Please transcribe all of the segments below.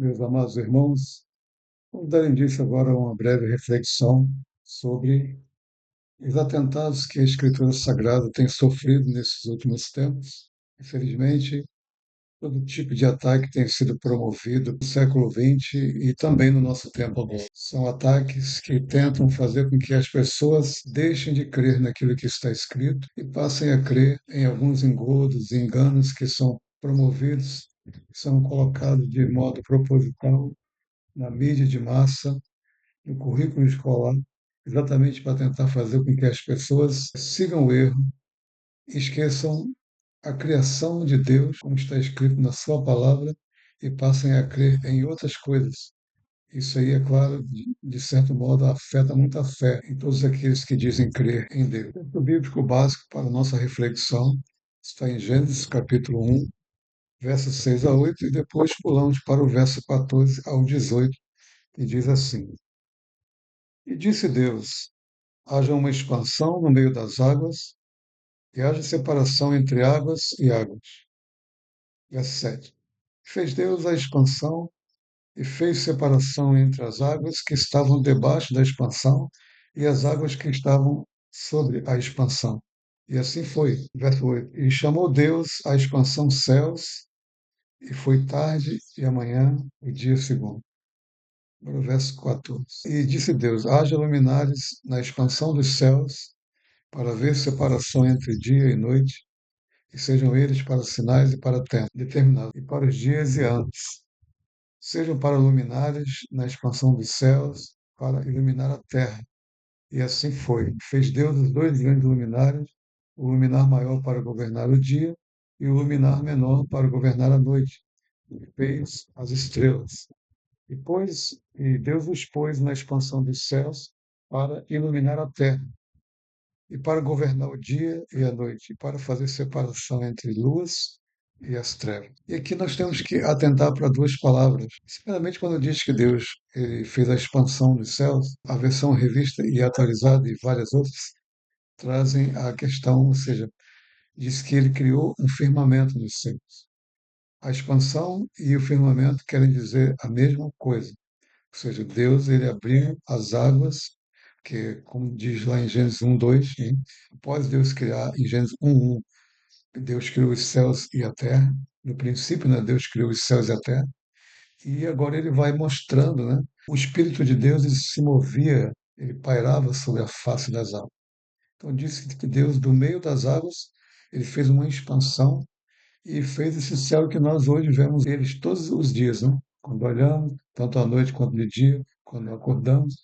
Meus amados irmãos, vamos dar início agora a uma breve reflexão sobre os atentados que a Escritura Sagrada tem sofrido nesses últimos tempos. Infelizmente, todo tipo de ataque tem sido promovido no século XX e também no nosso tempo agora. São ataques que tentam fazer com que as pessoas deixem de crer naquilo que está escrito e passem a crer em alguns engodos e enganos que são promovidos, que são colocados de modo proposital na mídia de massa, no currículo escolar, exatamente para tentar fazer com que as pessoas sigam o erro, esqueçam a criação de Deus, como está escrito na Sua palavra, e passem a crer em outras coisas. Isso aí, é claro, de certo modo, afeta muito a fé em todos aqueles que dizem crer em Deus. O texto bíblico básico para a nossa reflexão está em Gênesis capítulo 1, versos 6 a 8, e depois pulamos para o verso 14 ao 18, que diz assim: E disse Deus: haja uma expansão no meio das águas, e haja separação entre águas e águas. Verso 7. Fez Deus a expansão e fez separação entre as águas que estavam debaixo da expansão e as águas que estavam sobre a expansão. E assim foi. Verso 8. E chamou Deus a expansão céus, e foi tarde e amanhã o dia segundo. Agora o verso 14. E disse Deus: haja luminares na expansão dos céus, para haver separação entre dia e noite, e sejam eles para sinais e para tempo determinado, e para os dias e anos. Sejam para luminares na expansão dos céus, para iluminar a terra. E assim foi. Fez Deus os dois grandes luminares, o luminar maior para governar o dia, e o luminar menor para governar a noite. E fez as estrelas. E Deus os pôs na expansão dos céus para iluminar a terra, e para governar o dia e a noite, e para fazer separação entre luz e as trevas. E aqui nós temos que atentar para duas palavras. Primeiramente, quando diz que Deus fez a expansão dos céus, a versão revista e atualizada e várias outras trazem a questão, ou seja, diz que ele criou um firmamento nos céus. A expansão e o firmamento querem dizer a mesma coisa. Ou seja, Deus ele abriu as águas, que como diz lá em Gênesis 1:2, após Deus criar, em Gênesis 1:1, Deus criou os céus e a terra. No princípio, né, Deus criou os céus e a terra. E agora ele vai mostrando, né, o Espírito de Deus ele se movia, ele pairava sobre a face das águas. Então disse que Deus, do meio das águas, ele fez uma expansão e fez esse céu que nós hoje vemos eles todos os dias, né? Quando olhamos, tanto à noite quanto de dia, quando acordamos,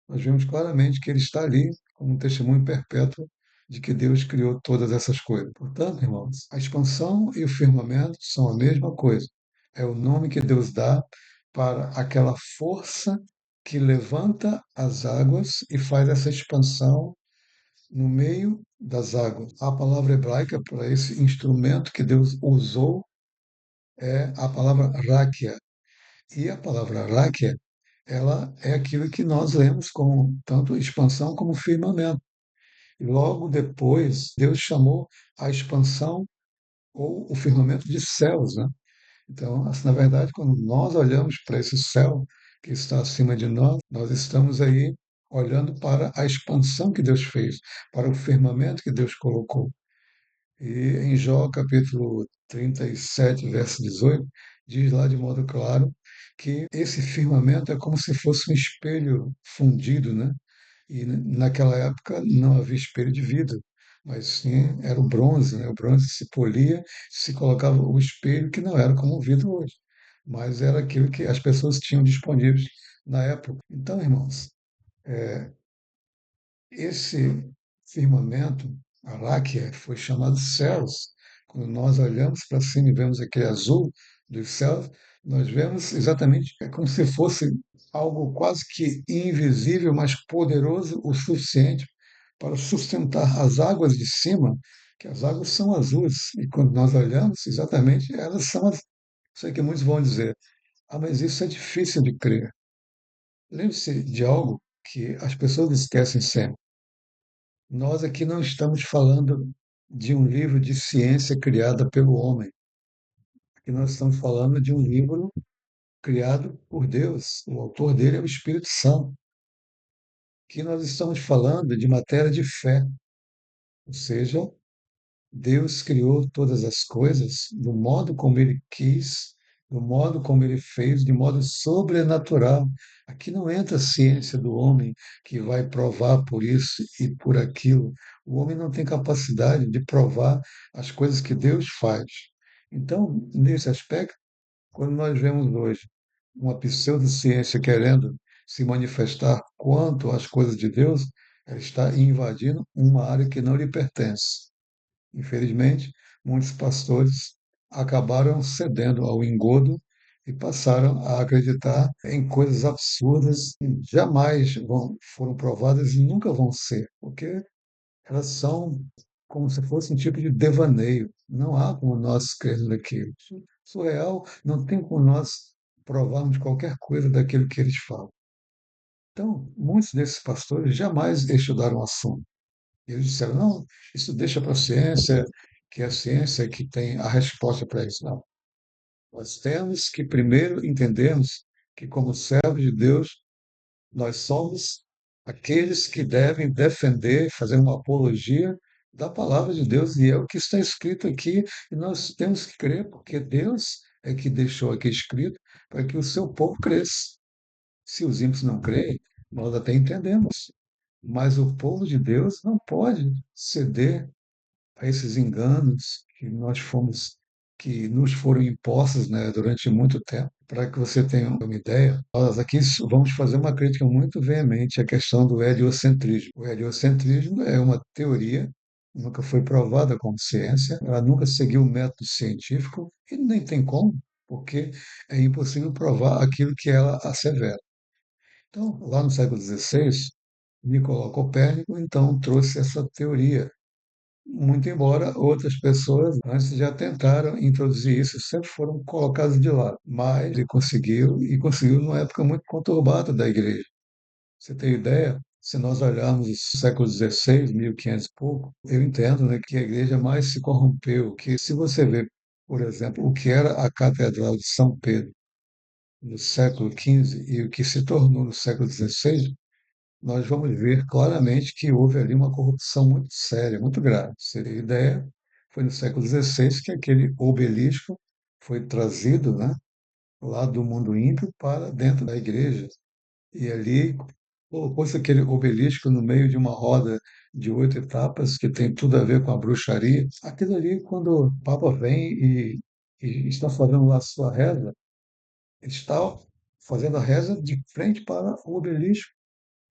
nós vemos claramente que ele está ali como um testemunho perpétuo de que Deus criou todas essas coisas. Portanto, irmãos, a expansão e o firmamento são a mesma coisa. É o nome que Deus dá para aquela força que levanta as águas e faz essa expansão no meio das águas. A palavra hebraica para esse instrumento que Deus usou é a palavra raquia. E a palavra raquia, ela é aquilo que nós lemos como tanto expansão como firmamento. E logo depois, Deus chamou a expansão ou o firmamento de céus, né? Então, assim, na verdade, quando nós olhamos para esse céu que está acima de nós, nós estamos aí olhando para a expansão que Deus fez, para o firmamento que Deus colocou. E em Jó, capítulo 37, verso 18, diz lá de modo claro que esse firmamento é como se fosse um espelho fundido, né? E naquela época não havia espelho de vidro, mas sim era o bronze, né? O bronze se polia, se colocava o espelho, que não era como o vidro hoje, mas era aquilo que as pessoas tinham disponíveis na época. Então, irmãos, esse firmamento, Aráquia, foi chamado céus. Quando nós olhamos para cima e vemos aquele azul dos céus, nós vemos exatamente é como se fosse algo quase que invisível, mas poderoso o suficiente para sustentar as águas de cima, que as águas são azuis. E quando nós olhamos, exatamente, elas são as. Sei que muitos vão dizer, ah, mas isso é difícil de crer. Lembre-se de algo que as pessoas esquecem sempre. Nós aqui não estamos falando de um livro de ciência criada pelo homem. Aqui nós estamos falando de um livro criado por Deus. O autor dele é o Espírito Santo. Que nós estamos falando de matéria de fé, ou seja, Deus criou todas as coisas do modo como ele quis, do modo como ele fez, de modo sobrenatural. Aqui não entra a ciência do homem que vai provar por isso e por aquilo. O homem não tem capacidade de provar as coisas que Deus faz. Então, nesse aspecto, quando nós vemos hoje uma pseudociência querendo se manifestar quanto às coisas de Deus, ela está invadindo uma área que não lhe pertence. Infelizmente, muitos pastores acabaram cedendo ao engodo e passaram a acreditar em coisas absurdas que jamais foram provadas e nunca vão ser, porque elas são como se fosse um tipo de devaneio. Não há como nós crermos naquilo. Surreal, não tem como nós provarmos qualquer coisa daquilo que eles falam. Então, muitos desses pastores jamais estudaram o assunto. Eles disseram, não, isso deixa para a ciência, que é a ciência que tem a resposta para isso. Não. Nós temos que primeiro entendermos que, como servos de Deus, nós somos aqueles que devem defender, fazer uma apologia da palavra de Deus, e é o que está escrito aqui, e nós temos que crer, porque Deus é que deixou aqui escrito para que o seu povo cresça. Se os ímpios não creem, nós até entendemos, mas o povo de Deus não pode ceder a esses enganos que nos foram impostos, né, durante muito tempo. Para que você tenha uma ideia, nós aqui vamos fazer uma crítica muito veemente à questão do heliocentrismo. O heliocentrismo é uma teoria, nunca foi provada como ciência, ela nunca seguiu o método científico e nem tem como, porque é impossível provar aquilo que ela assevera. Então, lá no século XVI, Nicolau Copérnico então trouxe essa teoria, muito embora outras pessoas antes já tentaram introduzir isso, sempre foram colocados de lado. Mas ele conseguiu, e conseguiu numa época muito conturbada da igreja. Você tem ideia? Se nós olharmos o século XVI, 1500 e pouco, eu entendo, né, que a igreja mais se corrompeu, que se você vê, por exemplo, o que era a Catedral de São Pedro no século XV e o que se tornou no século XVI, nós vamos ver claramente que houve ali uma corrupção muito séria, muito grave. Você tem ideia? Foi no século XVI que aquele obelisco foi trazido, né, lá do mundo ímpio para dentro da igreja. E ali colocou-se aquele obelisco no meio de uma roda de 8 etapas, que tem tudo a ver com a bruxaria. Aquilo ali, quando o Papa vem e está fazendo lá a sua reza, ele está fazendo a reza de frente para o obelisco.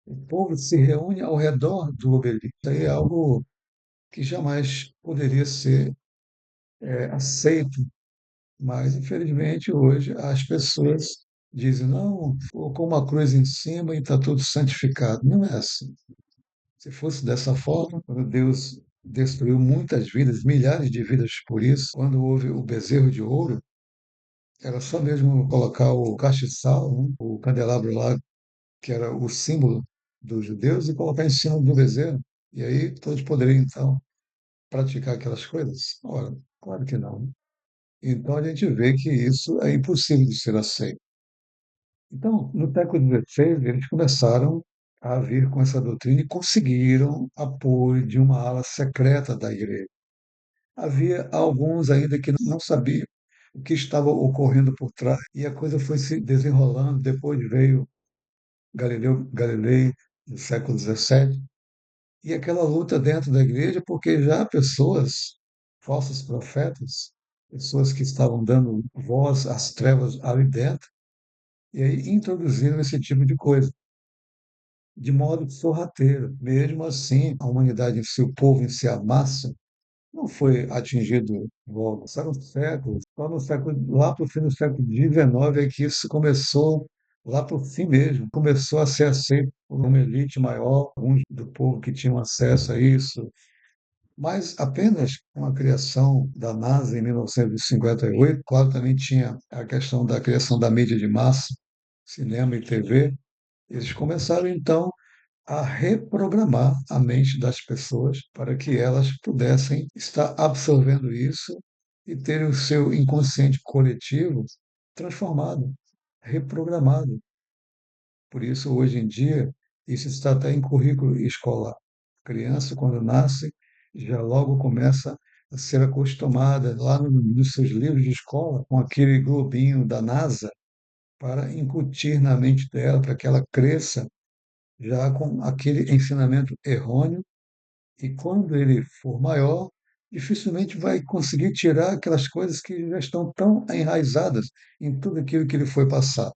O povo se reúne ao redor do obelisco. Isso aí é algo que jamais poderia ser aceito, mas infelizmente hoje as pessoas dizem, não, colocou uma cruz em cima e está tudo santificado. Não é assim. Se fosse dessa forma, quando Deus destruiu muitas vidas, milhares de vidas por isso, quando houve o bezerro de ouro, era só mesmo colocar o castiçal, né, o candelabro lá, que era o símbolo dos judeus, e colocar em cima do bezerro. E aí todos poderiam, então, praticar aquelas coisas? Ora, claro que não, né? Então a gente vê que isso é impossível de ser aceito. Então, no século XVI, eles começaram a vir com essa doutrina e conseguiram apoio de uma ala secreta da igreja. Havia alguns ainda que não sabiam o que estava ocorrendo por trás, e a coisa foi se desenrolando. Depois veio Galileu Galilei, no século XVII, e aquela luta dentro da igreja, porque já pessoas, falsos profetas, pessoas que estavam dando voz às trevas ali dentro, e aí introduziram esse tipo de coisa, de modo sorrateiro. Mesmo assim, a humanidade em si, o povo em si, a massa, não foi atingido logo. Passaram séculos, só no século, lá para o fim do século XIX é que isso começou, lá para o fim mesmo, começou a ser aceito por uma elite maior, alguns do povo que tinham acesso a isso, mas apenas com a criação da NASA em 1958, claro, também tinha a questão da criação da mídia de massa, cinema e TV, eles começaram então a reprogramar a mente das pessoas para que elas pudessem estar absorvendo isso e terem o seu inconsciente coletivo transformado. reprogramado. Por isso, hoje em dia, isso está até em currículo escolar. A criança, quando nasce, já logo começa a ser acostumada lá nos seus livros de escola com aquele globinho da NASA para incutir na mente dela, para que ela cresça já com aquele ensinamento errôneo e quando ele for maior, dificilmente vai conseguir tirar aquelas coisas que já estão tão enraizadas em tudo aquilo que ele foi passado.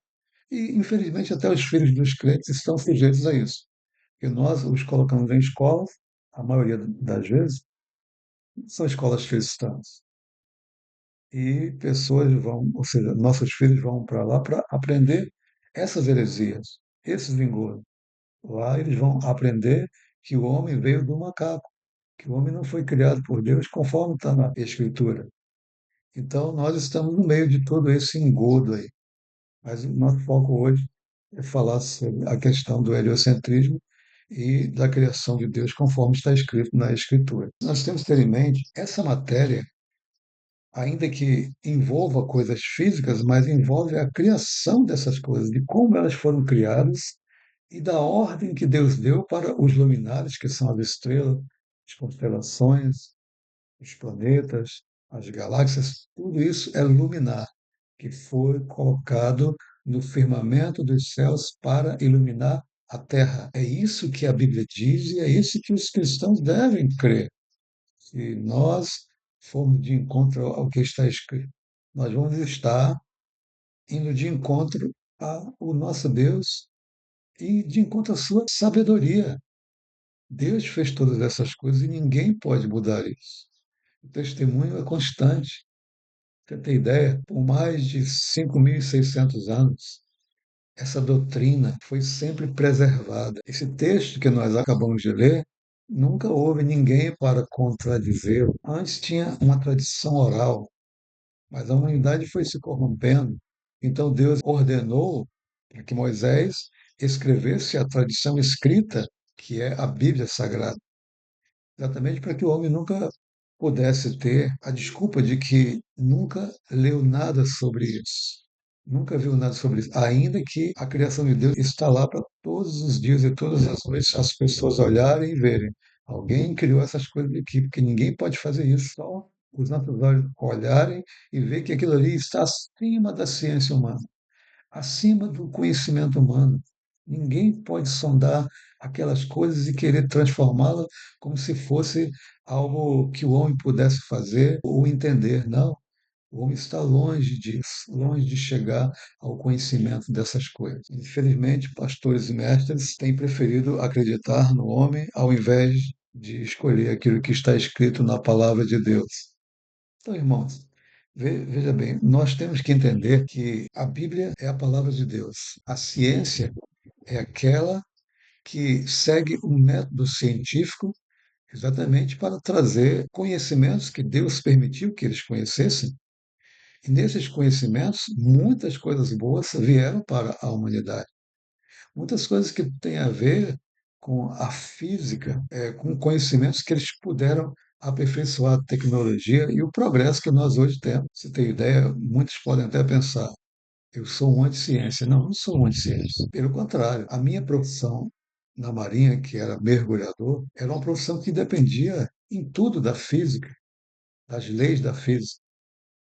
E, infelizmente, até os filhos dos crentes estão sujeitos a isso. Porque nós os colocamos em escolas, a maioria das vezes, são escolas cristãs. E pessoas vão, ou seja, nossos filhos vão para lá para aprender essas heresias, esses engodos. Lá eles vão aprender que o homem veio do macaco, que o homem não foi criado por Deus conforme está na Escritura. Então, nós estamos no meio de todo esse engodo aí. Mas o nosso foco hoje é falar sobre a questão do heliocentrismo e da criação de Deus conforme está escrito na Escritura. Nós temos que ter em mente essa matéria, ainda que envolva coisas físicas, mas envolve a criação dessas coisas, de como elas foram criadas e da ordem que Deus deu para os luminares, que são as estrelas, as constelações, os planetas, as galáxias, tudo isso é luminar, que foi colocado no firmamento dos céus para iluminar a Terra. É isso que a Bíblia diz e é isso que os cristãos devem crer. Se nós formos de encontro ao que está escrito, nós vamos estar indo de encontro ao nosso Deus e de encontro à sua sabedoria. Deus fez todas essas coisas e ninguém pode mudar isso. O testemunho é constante. Você tem ideia? Por mais de 5.600 anos, essa doutrina foi sempre preservada. Esse texto que nós acabamos de ler, nunca houve ninguém para contradizê-lo. Antes tinha uma tradição oral, mas a humanidade foi se corrompendo. Então Deus ordenou para que Moisés escrevesse a tradição escrita, que é a Bíblia Sagrada. Exatamente para que o homem nunca pudesse ter a desculpa de que nunca leu nada sobre isso, nunca viu nada sobre isso, ainda que a criação de Deus está lá para todos os dias e todas as noites as pessoas olharem e verem. Alguém criou essas coisas aqui, porque ninguém pode fazer isso, só os nossos olhos olharem e ver que aquilo ali está acima da ciência humana, acima do conhecimento humano. Ninguém pode sondar aquelas coisas e querer transformá-las como se fosse algo que o homem pudesse fazer ou entender. Não. O homem está longe disso, longe de chegar ao conhecimento dessas coisas. Infelizmente, pastores e mestres têm preferido acreditar no homem ao invés de escolher aquilo que está escrito na palavra de Deus. Então, irmãos, veja bem, nós temos que entender que a Bíblia é a palavra de Deus. A ciência é aquela que segue um método científico exatamente para trazer conhecimentos que Deus permitiu que eles conhecessem. E nesses conhecimentos, muitas coisas boas vieram para a humanidade. Muitas coisas que têm a ver com a física, com conhecimentos que eles puderam aperfeiçoar a tecnologia e o progresso que nós hoje temos. Você tem ideia, muitos podem até pensar, eu sou um anti-ciência. Não, não sou um anti-ciência. Pelo contrário, a minha profissão na Marinha, que era mergulhador, era uma profissão que dependia em tudo da física, das leis da física,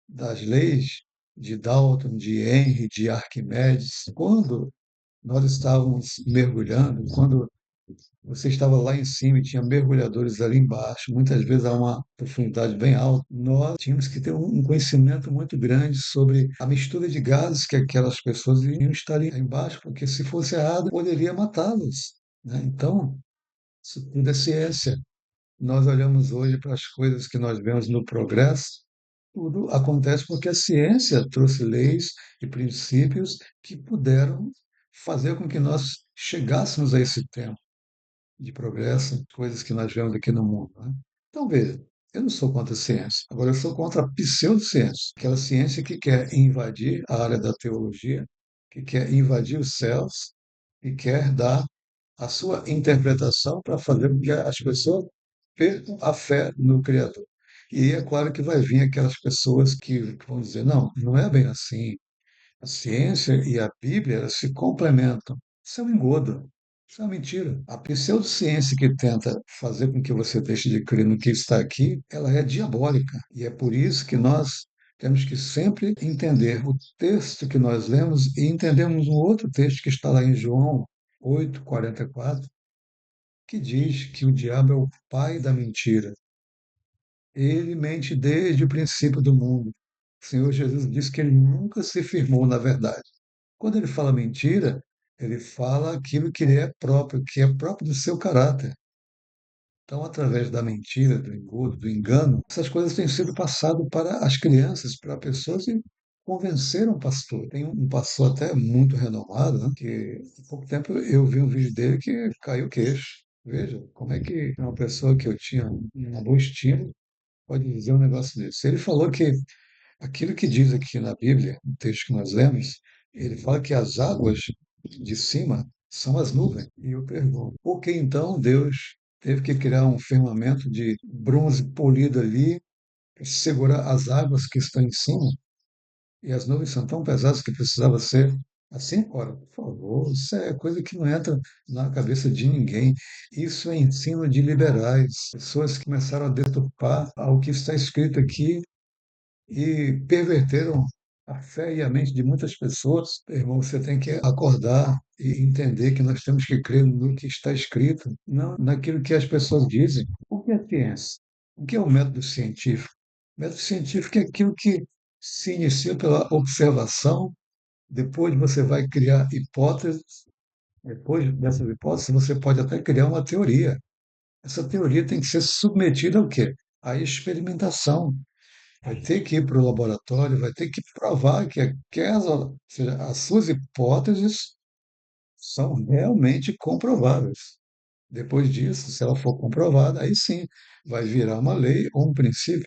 das leis de Dalton, de Henry, de Arquimedes. Quando nós estávamos mergulhando, quando você estava lá em cima e tinha mergulhadores ali embaixo, muitas vezes a uma profundidade bem alta, nós tínhamos que ter um conhecimento muito grande sobre a mistura de gases que aquelas pessoas iam estar ali embaixo, porque se fosse errado, poderia matá-los. Né? Então, isso tudo é ciência. Nós olhamos hoje para as coisas que nós vemos no progresso, tudo acontece porque a ciência trouxe leis e princípios que puderam fazer com que nós chegássemos a esse tempo de progresso, coisas que nós vemos aqui no mundo. Né? Então, veja, eu não sou contra a ciência, agora eu sou contra a pseudociência, aquela ciência que quer invadir a área da teologia, que quer invadir os céus e quer dar a sua interpretação para fazer com que as pessoas percam a fé no Criador. E é claro que vai vir aquelas pessoas que vão dizer, não, não é bem assim, A ciência e a Bíblia elas se complementam. Isso é um engodo. Isso é uma mentira. A pseudociência que tenta fazer com que você deixe de crer no que está aqui, ela é diabólica. E é por isso que nós temos que sempre entender o texto que nós lemos e entendemos um outro texto que está lá em João 8:44, que diz que o diabo é o pai da mentira. Ele mente desde o princípio do mundo. O Senhor Jesus disse que ele nunca se firmou na verdade. Quando ele fala mentira, ele fala aquilo que é próprio do seu caráter. Então, através da mentira, do engodo, do engano, essas coisas têm sido passadas para as crianças, para pessoas e convenceram o pastor. Tem um pastor até muito renomado, né, que há pouco tempo eu vi um vídeo dele que caiu o queixo. Veja como é que uma pessoa que eu tinha uma boa estima pode dizer um negócio desse. Ele falou que aquilo que diz aqui na Bíblia, no texto que nós lemos, ele fala que as águas de cima são as nuvens. E eu pergunto, por que então Deus teve que criar um firmamento de bronze polido ali para segurar as águas que estão em cima? E as nuvens são tão pesadas que precisava ser assim? Ora, por favor, isso é coisa que não entra na cabeça de ninguém. Isso é ensino de liberais, pessoas que começaram a deturpar ao que está escrito aqui e perverteram a fé e a mente de muitas pessoas. Irmão, você tem que acordar e entender que nós temos que crer no que está escrito, não naquilo que as pessoas dizem. O que é ciência? O que é o método científico? O método científico é aquilo que se inicia pela observação, depois você vai criar hipóteses, depois dessas hipóteses você pode até criar uma teoria. Essa teoria tem que ser submetida ao quê? À experimentação. Vai ter que ir para o laboratório, vai ter que provar que aquelas, ou seja, as suas hipóteses são realmente comprováveis. Depois disso, se ela for comprovada, aí sim vai virar uma lei ou um princípio.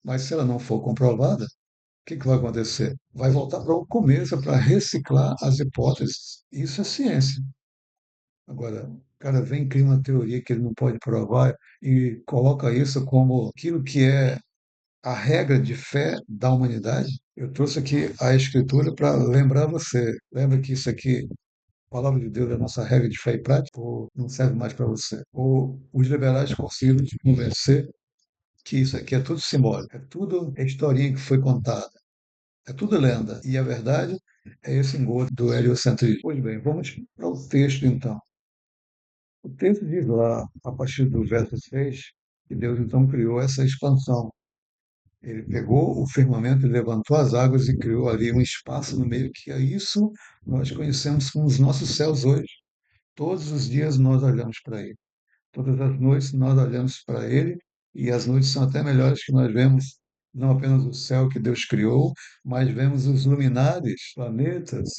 Mas se ela não for comprovada, o que vai acontecer? Vai voltar para o começo para reciclar as hipóteses. Isso é ciência. Agora, o cara vem e cria uma teoria que ele não pode provar e coloca isso como aquilo que é a regra de fé da humanidade. Eu trouxe aqui a Escritura para lembrar você. Lembra que isso aqui, a palavra de Deus é a nossa regra de fé e prática, ou não serve mais para você? Ou os liberais conseguiram te convencer que isso aqui é tudo simbólico, é tudo historinha que foi contada, é tudo lenda. E a verdade é esse engodo do heliocentrismo. Pois bem, vamos para o texto então. O texto diz lá, a partir do verso 6, que Deus então criou essa expansão. Ele pegou o firmamento e levantou as águas e criou ali um espaço no meio, que é isso nós conhecemos como os nossos céus hoje. Todos os dias nós olhamos para ele. Todas as noites nós olhamos para ele e as noites são até melhores que nós vemos não apenas o céu que Deus criou, mas vemos os luminares, planetas,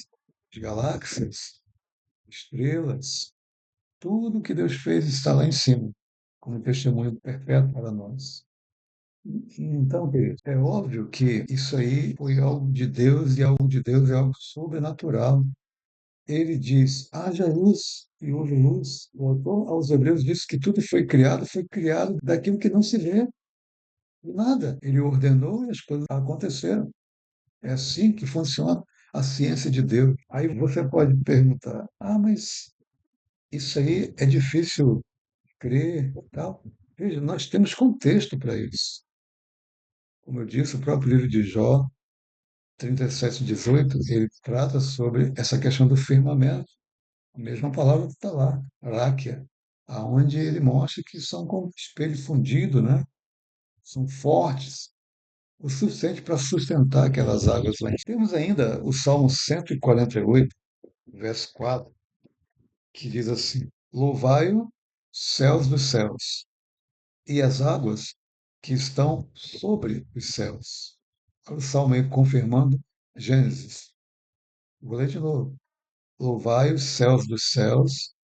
as galáxias, estrelas. Tudo que Deus fez está lá em cima, como testemunho perfeito para nós. Então, querido, é óbvio que isso aí foi algo de Deus e algo de Deus é algo sobrenatural. Ele diz: haja luz e houve luz. O autor aos Hebreus diz que tudo foi criado daquilo que não se vê, de nada. Ele ordenou e as coisas aconteceram. É assim que funciona a ciência de Deus. Aí você pode perguntar: mas isso aí é difícil crer e tal. Veja, nós temos contexto para isso. Como eu disse, o próprio livro de Jó 37:18, ele trata sobre essa questão do firmamento. A mesma palavra que está lá, ráquia, aonde ele mostra que são como espelho fundido, né? São fortes, o suficiente para sustentar aquelas águas lá. Temos ainda o Salmo 148, verso 4, que diz assim: Louvai-o, céus dos céus, e as águas que estão sobre os céus. Olha o Salmo aí confirmando Gênesis. Vou ler de novo. Louvai os céus dos céus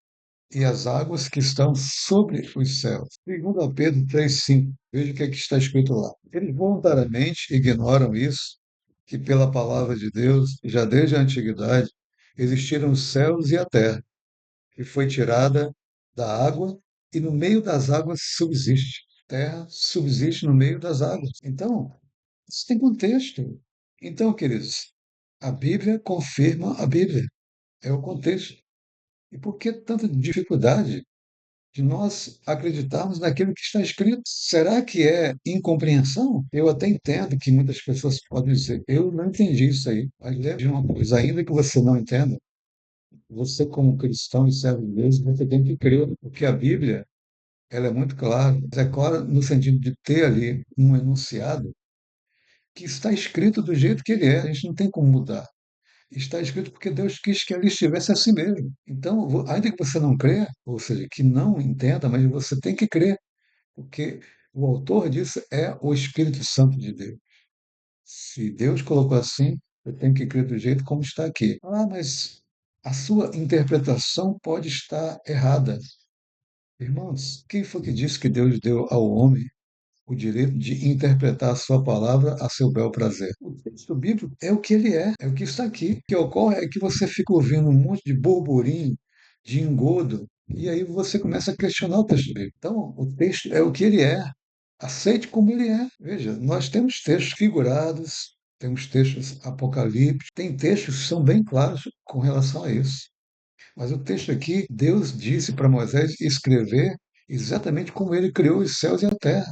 e as águas que estão sobre os céus. Segundo a Pedro 3,5. Veja o que, é que está escrito lá. Eles voluntariamente ignoram isso, que pela palavra de Deus, já desde a antiguidade, existiram os céus e a terra, que foi tirada da água e no meio das águas subsiste. Terra subsiste no meio das águas. Então, isso tem contexto. Então, queridos, A Bíblia confirma a Bíblia, é o contexto. E por que tanta dificuldade de nós acreditarmos naquilo que está escrito? Será que é incompreensão? Eu até entendo que muitas pessoas podem dizer, eu não entendi isso aí. Mas lembre de uma coisa, ainda que você não entenda, você como cristão e servo de Deus, você tem que crer, porque a Bíblia, ela é muito clara, é clara no sentido de ter ali um enunciado que está escrito do jeito que ele é, a gente não tem como mudar. Está escrito porque Deus quis que ali estivesse assim mesmo. Então, ainda que você não crê, ou seja, que não entenda, mas você tem que crer, porque o autor disso é o Espírito Santo de Deus. Se Deus colocou assim, eu tenho que crer do jeito como está aqui. Ah, mas a sua interpretação pode estar errada. Irmãos, quem foi que disse que Deus deu ao homem o direito de interpretar a sua palavra a seu bel prazer? O texto bíblico é o que ele é o que está aqui. O que ocorre é que você fica ouvindo um monte de burburinho, de engodo, e aí você começa a questionar o texto bíblico. Então, o texto é o que ele é. Aceite como ele é. Veja, nós temos textos figurados, temos textos apocalípticos, tem textos que são bem claros com relação a isso. Mas o texto aqui, Deus disse para Moisés escrever exatamente como ele criou os céus e a terra.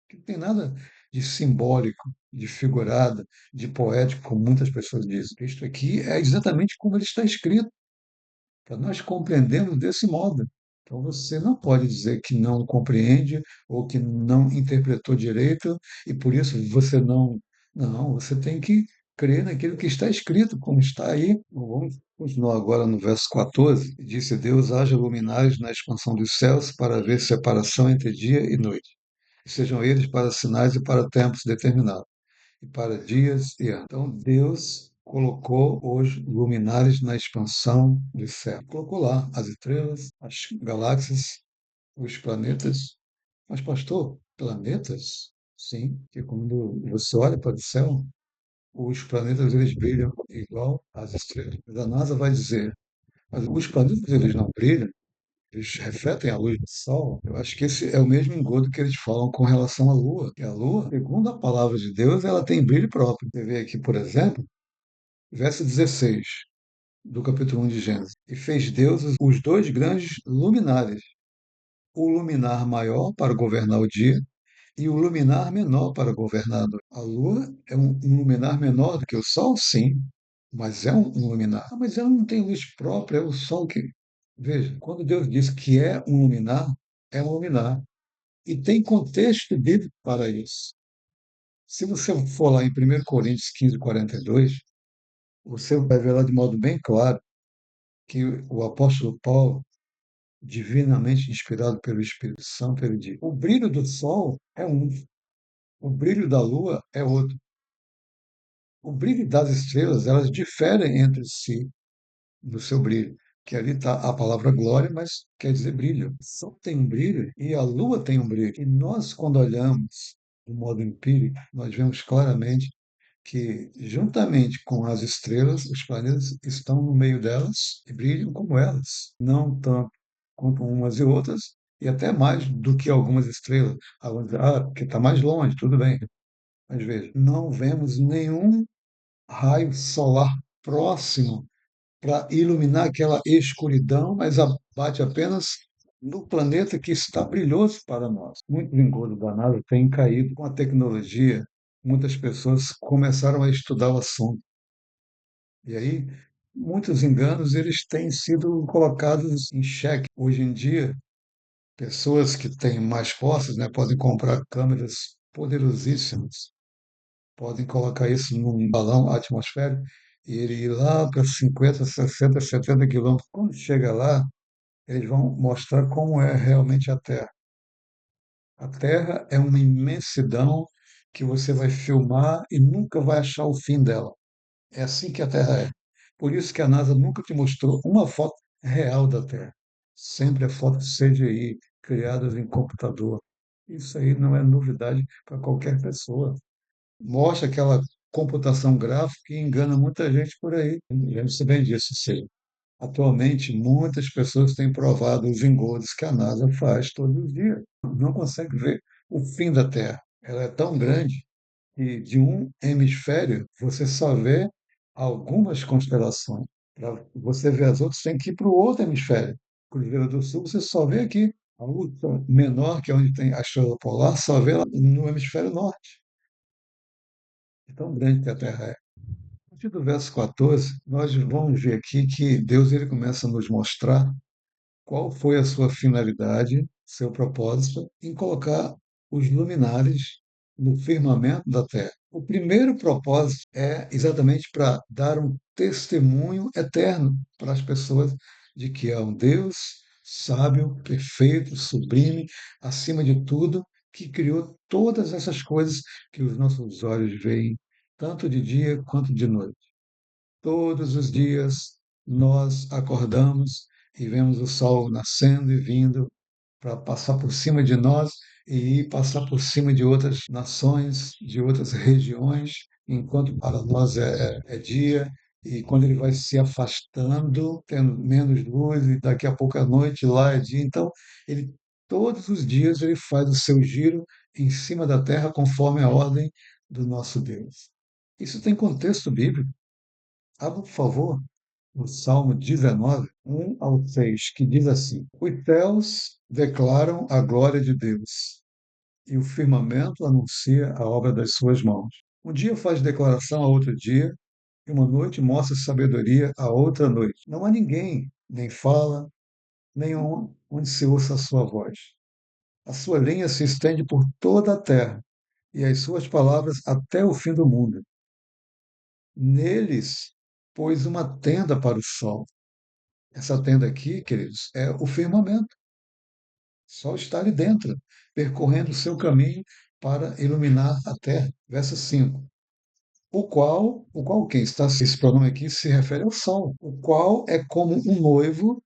Que não tem nada de simbólico, de figurado, de poético, como muitas pessoas dizem. O texto aqui é exatamente como ele está escrito, para nós compreendermos desse modo. Então você não pode dizer que não compreende ou que não interpretou direito e por isso você não. Não, você tem que crer naquilo que está escrito, como está aí. Vamos continuar agora no verso 14. Disse Deus: haja luminares na expansão dos céus para haver separação entre dia e noite. E sejam eles para sinais e para tempos determinados, e para dias e anos. Então, Deus colocou os luminares na expansão do céu. Colocou lá as estrelas, as galáxias, os planetas. Mas, pastor, planetas? Sim, que quando você olha para o céu, os planetas eles brilham igual às estrelas. Mas a NASA vai dizer, mas os planetas eles não brilham, eles refletem a luz do Sol. Eu acho que esse é o mesmo engodo que eles falam com relação à Lua. Que a Lua, segundo a palavra de Deus, ela tem brilho próprio. Você vê aqui, por exemplo, verso 16 do capítulo 1 de Gênesis. E fez Deus os dois grandes luminares, o luminar maior para governar o dia e o luminar menor para governar a noite. A Lua é um luminar menor do que o Sol, sim, mas é um luminar. Ah, mas ela não tem luz própria, é o Sol que. Veja, quando Deus diz que é um luminar. E tem contexto bíblico para isso. Se você for lá em 1 Coríntios 15, 42, você vai ver lá de modo bem claro que o apóstolo Paulo, divinamente inspirado pelo Espírito Santo, ele diz: o brilho do sol é um, o brilho da lua é outro. O brilho das estrelas, elas diferem entre si no seu brilho. Que ali está a palavra glória, mas quer dizer brilho. O sol tem um brilho e a lua tem um brilho. E nós, quando olhamos de modo empírico, nós vemos claramente que, juntamente com as estrelas, os planetas estão no meio delas e brilham como elas. Não tanto quanto umas e outras, e até mais do que algumas estrelas. Alguns dizem, porque está mais longe, tudo bem. Mas veja, não vemos nenhum raio solar próximo para iluminar aquela escuridão, mas abate apenas no planeta que está brilhoso para nós. Muito engodo danado tem caído com a tecnologia. Muitas pessoas começaram a estudar o assunto. E aí, muitos enganos eles têm sido colocados em xeque. Hoje em dia, pessoas que têm mais posses, né, podem comprar câmeras poderosíssimas, podem colocar isso num balão atmosférico e ele ir lá para 50, 60, 70 quilômetros. Quando chega lá, eles vão mostrar como é realmente a Terra. A Terra é uma imensidão que você vai filmar e nunca vai achar o fim dela. É assim que a Terra é. Por isso que a NASA nunca te mostrou uma foto real da Terra. Sempre é foto CGI, criadas em computador. Isso aí não é novidade para qualquer pessoa. Mostra aquela computação gráfica que engana muita gente por aí. Lembre-se bem disso, sim. Atualmente, muitas pessoas têm provado os engodos que a NASA faz todos os dias. Não consegue ver o fim da Terra. Ela é tão grande que de um hemisfério você só vê algumas constelações. Para você ver as outras, tem que ir para o outro hemisfério. Cruzeiro do Sul, você só vê aqui. A outra menor, que é onde tem a estrela polar, só vê lá no hemisfério norte. É tão grande que a Terra é. A partir do verso 14, nós vamos ver aqui que Deus ele começa a nos mostrar qual foi a sua finalidade, seu propósito em colocar os luminares no firmamento da Terra. O primeiro propósito é exatamente para dar um testemunho eterno para as pessoas de que há um Deus sábio, perfeito, sublime, acima de tudo, que criou todas essas coisas que os nossos olhos veem, tanto de dia quanto de noite. Todos os dias nós acordamos e vemos o sol nascendo e vindo para passar por cima de nós e ir passar por cima de outras nações, de outras regiões, enquanto para nós é dia, e quando ele vai se afastando, tendo menos luz, e daqui a pouco é noite, lá é dia. Então, ele todos os dias ele faz o seu giro em cima da terra conforme a ordem do nosso Deus. Isso tem contexto bíblico. Abra, por favor, o Salmo 19, 1 ao 6, que diz assim: Os céus declaram a glória de Deus, e o firmamento anuncia a obra das suas mãos. Um dia faz declaração a outro dia, e uma noite mostra sabedoria a outra noite. Não há ninguém, nem fala, nem onde se ouça a sua voz. A sua linha se estende por toda a terra, e as suas palavras até o fim do mundo. Neles pôs uma tenda para o sol. Essa tenda aqui, queridos, é o firmamento. O sol está ali dentro, percorrendo o seu caminho para iluminar a terra. Verso 5. O qual quem está, esse pronome aqui se refere ao sol, o qual é como um noivo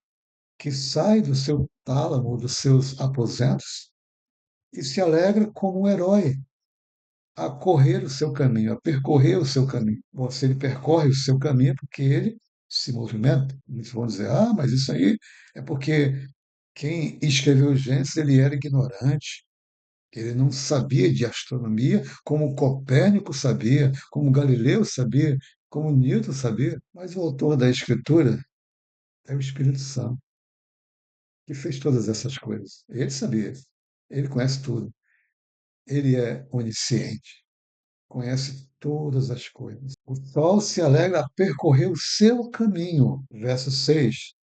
que sai do seu tálamo, dos seus aposentos, e se alegra como um herói a correr o seu caminho, a percorrer o seu caminho. Bom, se ele percorre o seu caminho, é porque ele se movimenta. Eles vão dizer, mas isso aí é porque quem escreveu Gênesis ele era ignorante, ele não sabia de astronomia como Copérnico sabia, como Galileu sabia, como Newton sabia. Mas o autor da Escritura é o Espírito Santo, que fez todas essas coisas. Ele sabia, ele conhece tudo, ele é onisciente, conhece todas as coisas. O sol se alegra a percorrer o seu caminho. Verso 6.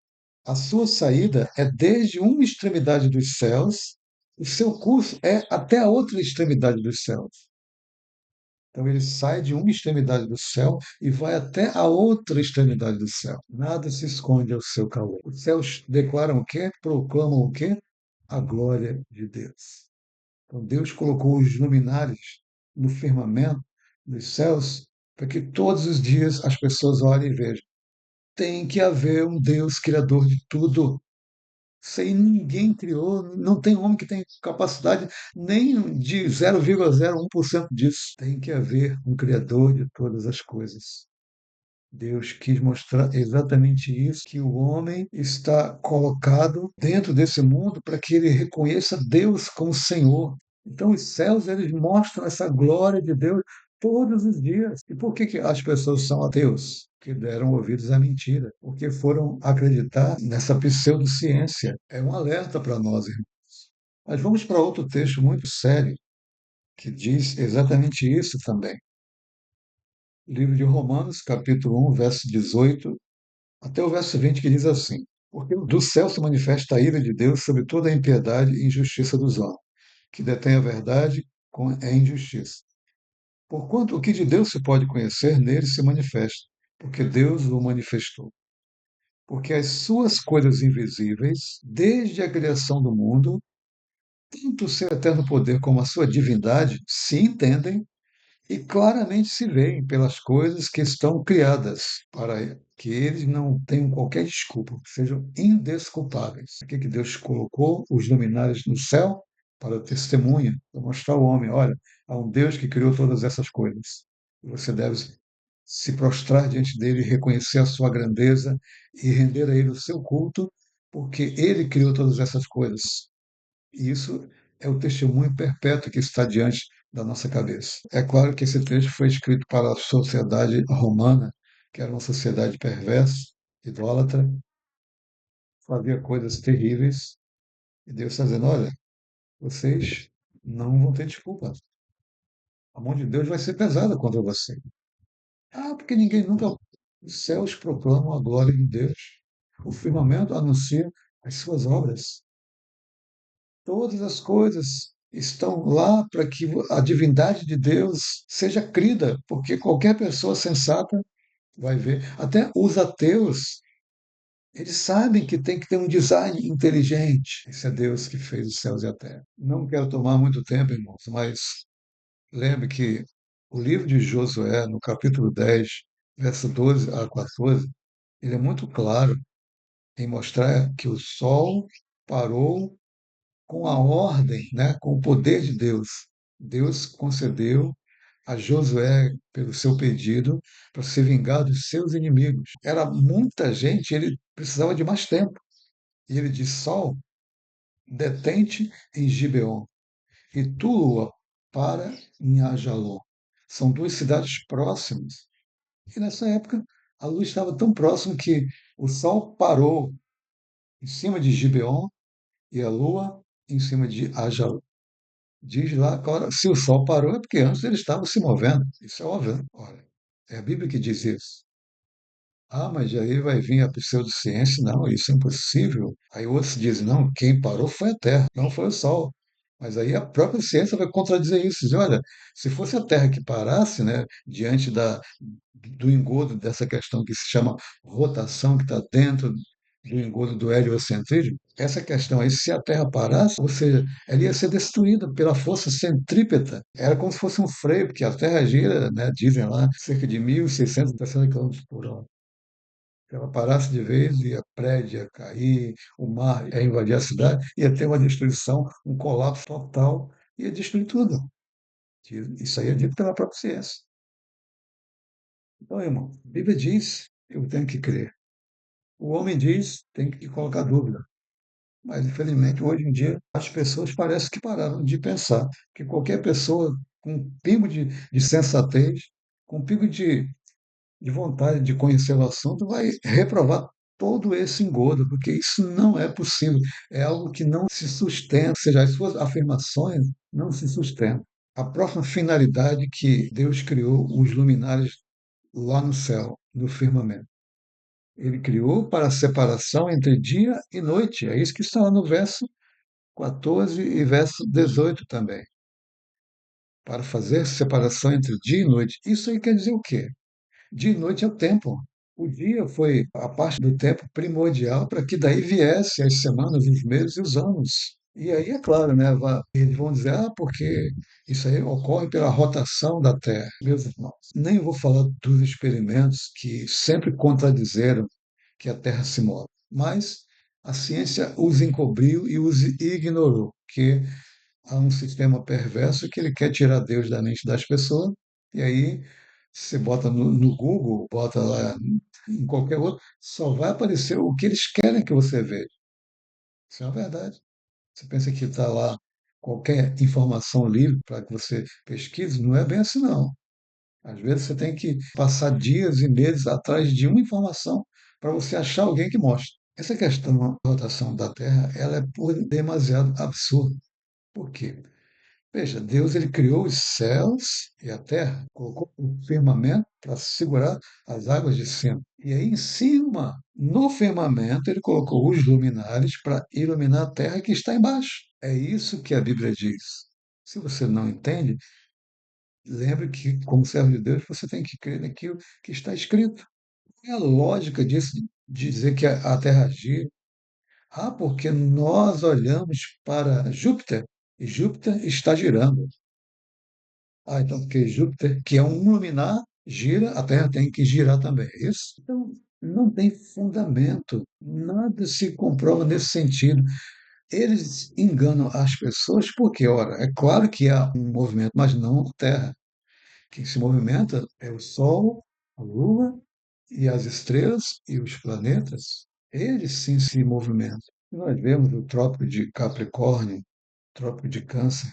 A sua saída é desde uma extremidade dos céus, o seu curso é até a outra extremidade dos céus. Então ele sai de uma extremidade do céu e vai até a outra extremidade do céu. Nada se esconde ao seu calor. Os céus declaram o quê? Proclamam o quê? A glória de Deus. Então Deus colocou os luminares no firmamento dos céus para que todos os dias as pessoas olhem e vejam. Tem que haver um Deus criador de tudo. Isso aí ninguém criou, não tem homem que tem capacidade nem de 0,01% disso. Tem que haver um Criador de todas as coisas. Deus quis mostrar exatamente isso, que o homem está colocado dentro desse mundo para que ele reconheça Deus como Senhor. Então os céus eles mostram essa glória de Deus todos os dias. E por que que as pessoas são ateus? Que deram ouvidos à mentira, porque foram acreditar nessa pseudociência. É um alerta para nós, irmãos. Mas vamos para outro texto muito sério, que diz exatamente isso também. Livro de Romanos, capítulo 1, verso 18 até o verso 20, que diz assim: Porque do céu se manifesta a ira de Deus sobre toda a impiedade e injustiça dos homens, que detém a verdade com a injustiça. Porquanto o que de Deus se pode conhecer, nele se manifesta, porque Deus o manifestou. Porque as suas coisas invisíveis, desde a criação do mundo, tanto o seu eterno poder como a sua divindade, se entendem e claramente se veem pelas coisas que estão criadas, para que eles não tenham qualquer desculpa, que sejam indesculpáveis. Aqui que Deus colocou os luminares no céu para o testemunho, para mostrar ao homem, olha, há um Deus que criou todas essas coisas. E você deve se prostrar diante dele, reconhecer a sua grandeza e render a ele o seu culto, porque ele criou todas essas coisas. E isso é o testemunho perpétuo que está diante da nossa cabeça. É claro que esse texto foi escrito para a sociedade romana, que era uma sociedade perversa, idólatra, fazia coisas terríveis, e Deus está dizendo: olha, vocês não vão ter desculpa. A mão de Deus vai ser pesada contra você. Ah, porque ninguém nunca. Os céus proclamam a glória de Deus. O firmamento anuncia as suas obras. Todas as coisas estão lá para que a divindade de Deus seja crida, porque qualquer pessoa sensata vai ver. Até os ateus, eles sabem que tem que ter um design inteligente. Esse é Deus que fez os céus e a terra. Não quero tomar muito tempo, irmãos, mas lembre que o livro de Josué, no capítulo 10, verso 12 a 14, ele é muito claro em mostrar que o sol parou com a ordem, né, com o poder de Deus. Deus concedeu a Josué, pelo seu pedido, para se vingar dos seus inimigos. Era muita gente, ele precisava de mais tempo. E ele disse: Sol, detente em Gibeon, e tu, lua, para em Ajalon. São duas cidades próximas. E nessa época, a luz estava tão próxima que o sol parou em cima de Gibeon e a lua em cima de Ajalon. Diz lá, agora, se o sol parou é porque antes ele estava se movendo. Isso é óbvio, né? Olha, é a Bíblia que diz isso. Ah, mas aí vai vir a pseudociência, não, isso é impossível. Aí outros dizem, não, quem parou foi a Terra, não foi o Sol. Mas aí a própria ciência vai contradizer isso. Diz, olha, se fosse a Terra que parasse, né, diante do engodo dessa questão que se chama rotação, que está dentro do engodo do heliocentrismo, essa questão aí, se a Terra parasse, ou seja, ela ia ser destruída pela força centrípeta. Era como se fosse um freio, porque a Terra gira, né, dizem lá, cerca de 1.660 km por hora. Se ela parasse de vez, ia prédio, ia cair, o mar ia invadir a cidade, ia ter uma destruição, um colapso total, ia destruir tudo. Isso aí é dito pela própria ciência. Então, irmão, a Bíblia diz, eu tenho que crer. O homem diz, tem que colocar dúvida. Mas, infelizmente, hoje em dia, as pessoas parecem que pararam de pensar que qualquer pessoa com um pingo de sensatez, com um pingo de vontade de conhecer o assunto, vai reprovar todo esse engodo, porque isso não é possível. É algo que não se sustenta, ou seja, as suas afirmações não se sustentam. A próxima finalidade que Deus criou os luminares lá no céu, no firmamento. Ele criou para a separação entre dia e noite. É isso que está lá no verso 14 e verso 18 também. Para fazer separação entre dia e noite. Isso aí quer dizer o quê? Dia e noite é o tempo. O dia foi a parte do tempo primordial para que daí viesse as semanas, os meses e os anos. E aí, é claro, né, eles vão dizer, ah, porque isso aí ocorre pela rotação da Terra. Meus irmãos, nem vou falar dos experimentos que sempre contradizeram que a Terra se move, mas a ciência os encobriu e os ignorou, que há um sistema perverso que ele quer tirar Deus da mente das pessoas, e aí você bota no Google, bota lá em qualquer outro, só vai aparecer o que eles querem que você veja. Isso é uma verdade. Você pensa que está lá qualquer informação livre para que você pesquise? Não é bem assim, não. Às vezes você tem que passar dias e meses atrás de uma informação para você achar alguém que mostre. Essa questão da rotação da Terra, ela é por demasiado absurda. Por quê? Veja, Deus ele criou os céus e a terra, colocou o firmamento para segurar as águas de cima. E aí, em cima, no firmamento, ele colocou os luminares para iluminar a terra que está embaixo. É isso que a Bíblia diz. Se você não entende, lembre que, como servo de Deus, você tem que crer naquilo que está escrito. Qual é a lógica disso, de dizer que a terra gira? Ah, porque nós olhamos para Júpiter e Júpiter está girando. Ah, então, porque Júpiter, que é um luminar, gira, a Terra tem que girar também, é isso? Então, não tem fundamento, nada se comprova nesse sentido. Eles enganam as pessoas porque, ora, é claro que há um movimento, mas não a Terra. Quem se movimenta é o Sol, a Lua e as estrelas e os planetas. Eles sim se movimentam. Nós vemos o Trópico de Capricórnio, Trópico de Câncer,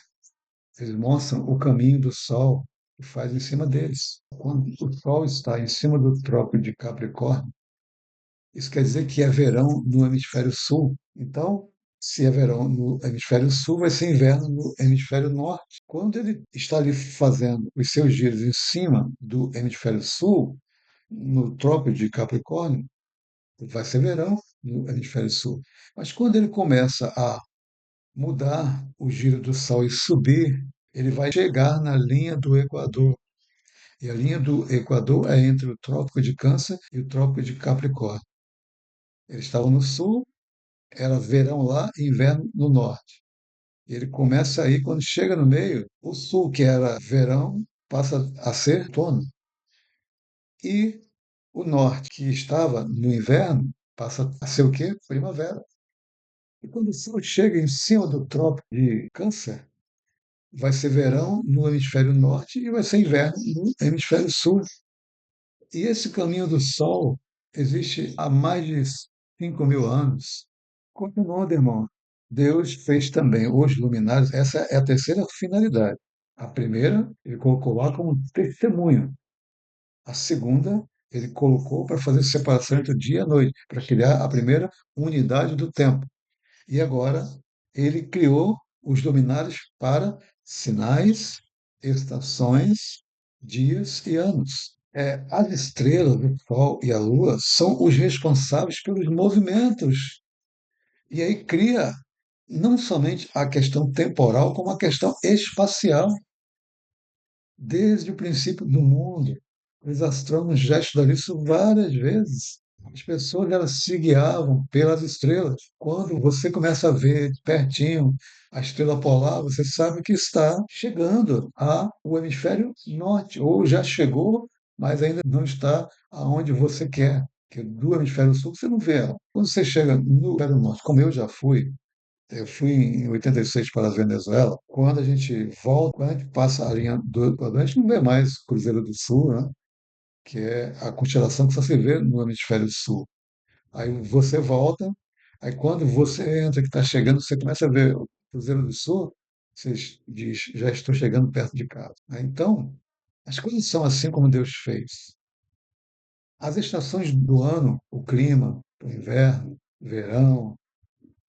eles mostram o caminho do Sol. e faz em cima deles. Quando o Sol está em cima do Trópico de Capricórnio, isso quer dizer que é verão no hemisfério sul. Então, se é verão no hemisfério sul, vai ser inverno no hemisfério norte. Quando ele está ali fazendo os seus giros em cima do hemisfério sul, no Trópico de Capricórnio, vai ser verão no hemisfério sul. Mas quando ele começa a mudar o giro do Sol e subir, ele vai chegar na linha do Equador. E a linha do Equador é entre o Trópico de Câncer e o Trópico de Capricórnio. Eles estavam no sul, era verão lá e inverno no norte. Ele começa aí, quando chega no meio, o sul, que era verão, passa a ser outono. E o norte, que estava no inverno, passa a ser o quê? Primavera. E quando o sol chega em cima do trópico de Câncer, vai ser verão no hemisfério norte e vai ser inverno no hemisfério sul. E esse caminho do sol existe há mais de 5.000 anos. Continuando, irmão, Deus fez também os luminares, essa é a terceira finalidade. A primeira, ele colocou lá como testemunho. A segunda, ele colocou para fazer separação entre o dia e a noite, para criar a primeira unidade do tempo. E agora, ele criou os luminares para sinais, estações, dias e anos. As estrelas, o Sol e a Lua são os responsáveis pelos movimentos. E aí cria não somente a questão temporal, como a questão espacial. Desde o princípio do mundo, os astrônomos já estudaram isso várias vezes. As pessoas elas se guiavam pelas estrelas. Quando você começa a ver pertinho a estrela polar, você sabe que está chegando ao hemisfério norte, ou já chegou, mas ainda não está aonde você quer. Que do hemisfério sul você não vê ela. Quando você chega no hemisfério norte, como eu fui em 86 para a Venezuela. Quando a gente volta, quando a gente passa a linha do Equador, a gente não vê mais Cruzeiro do Sul, né? Que é a constelação que só se vê no hemisfério sul. Aí você volta, aí quando você entra, que está chegando, você começa a ver o Cruzeiro do Sul, você diz, já estou chegando perto de casa. Então, as coisas são assim como Deus fez. As estações do ano, o clima, o inverno, verão,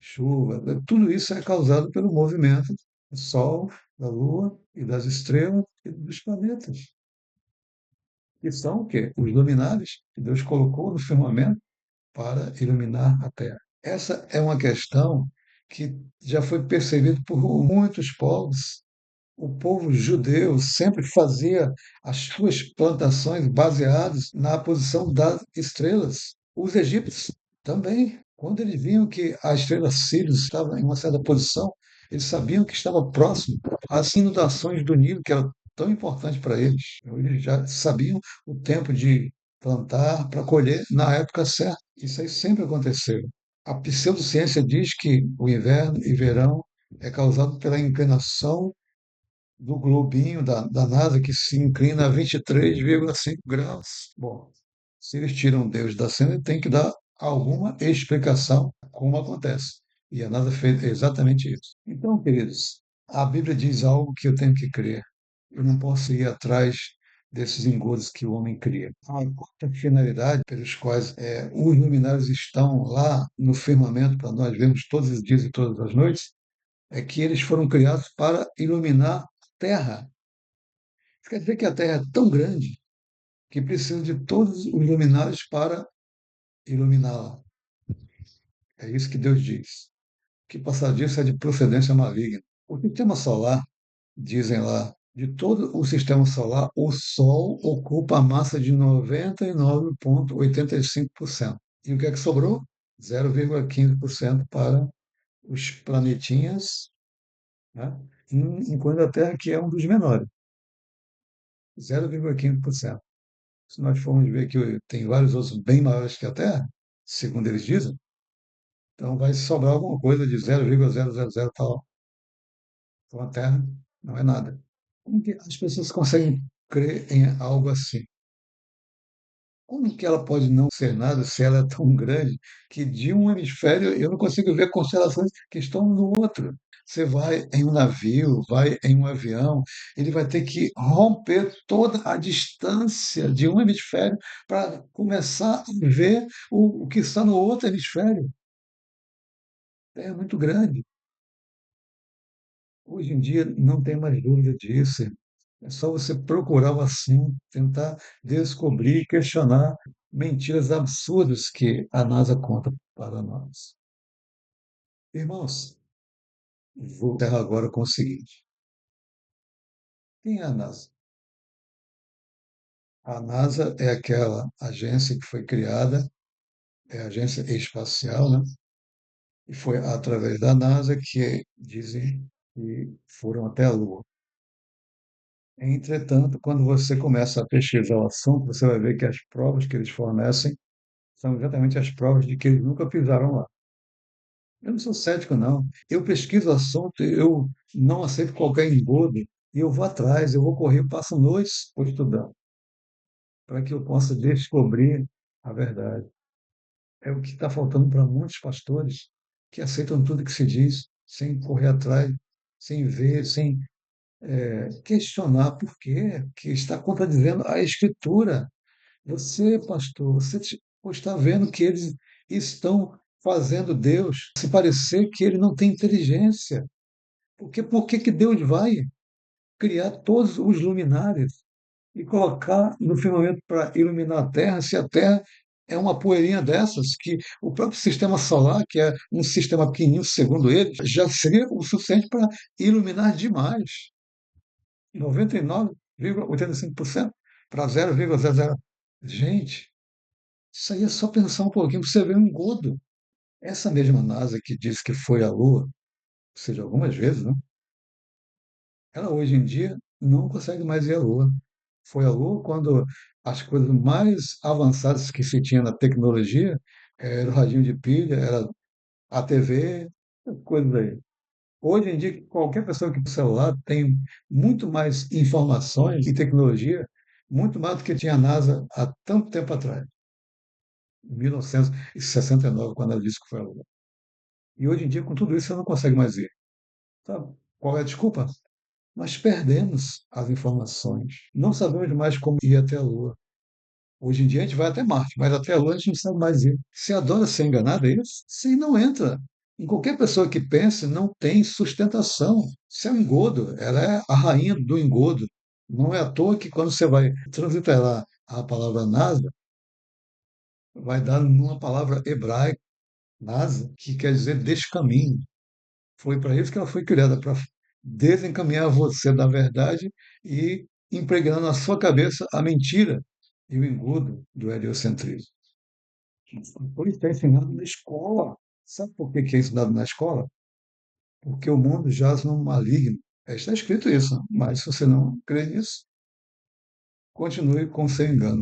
chuva, tudo isso é causado pelo movimento do Sol, da Lua e das estrelas e dos planetas, que são o quê? Os luminares que Deus colocou no firmamento para iluminar a Terra. Essa é uma questão que já foi percebida por muitos povos. O povo judeu sempre fazia as suas plantações baseadas na posição das estrelas. Os egípcios também, quando eles viam que a estrela Sirius estava em uma certa posição, eles sabiam que estava próximo às inundações do Nilo, que era tão importante para eles. Eles já sabiam o tempo de plantar para colher na época certa. Isso aí sempre aconteceu. A pseudociência diz que o inverno e verão é causado pela inclinação do globinho da NASA que se inclina a 23,5 graus. Bom, se eles tiram Deus da cena, tem que dar alguma explicação como acontece. E a NASA fez exatamente isso. Então, queridos, a Bíblia diz algo que eu tenho que crer. Eu não posso ir atrás desses engodos que o homem cria. A quarta finalidade pelos quais os luminares estão lá no firmamento para nós vermos todos os dias e todas as noites é que eles foram criados para iluminar a Terra. Isso quer dizer que a Terra é tão grande que precisa de todos os luminares para iluminá-la. É isso que Deus diz. Que passar disso é de procedência maligna. O sistema solar, dizem lá, de todo o sistema solar, o Sol ocupa a massa de 99,85%. E o que é que sobrou? 0,15% para os planetinhas, né? Enquanto a Terra, que é um dos menores, 0,15%. Se nós formos ver que tem vários outros bem maiores que a Terra, segundo eles dizem, então vai sobrar alguma coisa de 0,000 tal. Então a Terra não é nada. Como que as pessoas conseguem crer em algo assim? Como que ela pode não ser nada se ela é tão grande que de um hemisfério eu não consigo ver constelações que estão no outro? Você vai em um navio, vai em um avião, ele vai ter que romper toda a distância de um hemisfério para começar a ver o que está no outro hemisfério. É muito grande. Hoje em dia não tem mais dúvida disso. É só você procurar o assunto, tentar descobrir, questionar mentiras absurdas que a NASA conta para nós. Irmãos, vou encerrar agora com o seguinte: quem é a NASA? A NASA é aquela agência que foi criada, é a agência espacial, né? E foi através da NASA que dizem que foram até a Lua. Entretanto, quando você começa a pesquisar o assunto, você vai ver que as provas que eles fornecem são exatamente as provas de que eles nunca pisaram lá. Eu não sou cético, não. Eu pesquiso o assunto, eu não aceito qualquer engodo, e eu vou atrás, eu vou correr, eu passo noites estudando, para que eu possa descobrir a verdade. É o que está faltando para muitos pastores que aceitam tudo que se diz, sem correr atrás, sem ver, sem questionar por quê, que está contradizendo a Escritura. Você, pastor, está vendo que eles estão fazendo Deus se parecer que ele não tem inteligência. Porque por que que Deus vai criar todos os luminares e colocar no firmamento para iluminar a Terra, se a Terra é uma poeirinha dessas, que o próprio sistema solar, que é um sistema pequenininho, segundo ele, já seria o suficiente para iluminar demais. 99,85% para 0,00. Gente, isso aí é só pensar um pouquinho para você ver um engodo. Essa mesma NASA que diz que foi à Lua, ou seja, algumas vezes, né? Ela hoje em dia não consegue mais ir à Lua. Foi à Lua quando as coisas mais avançadas que se tinha na tecnologia era o radinho de pilha, era a TV, coisas aí. Hoje em dia, qualquer pessoa que tem celular tem muito mais informações e tecnologia, muito mais do que tinha a NASA há tanto tempo atrás, em 1969, quando ela disse que foi à Lua. E hoje em dia, com tudo isso, você não consegue mais ir. Sabe? Qual é a desculpa? Nós perdemos as informações. Não sabemos mais como ir até a Lua. Hoje em dia a gente vai até Marte, mas até a Lua a gente não sabe mais ir. Você adora ser enganado, é isso? Sim, não entra. Em qualquer pessoa que pense, não tem sustentação. Isso é um engodo. Ela é a rainha do engodo. Não é à toa que quando você vai transliterar a palavra NASA, vai dar numa palavra hebraica, NASA, que quer dizer descaminho. Foi para isso que ela foi criada, para desencaminhar você da verdade e impregnar na sua cabeça a mentira e o engodo do heliocentrismo. Por isso é ensinado na escola. Sabe por que é ensinado na escola? Porque o mundo jaz no maligno. Está escrito isso, mas se você não crê nisso, continue com seu engano.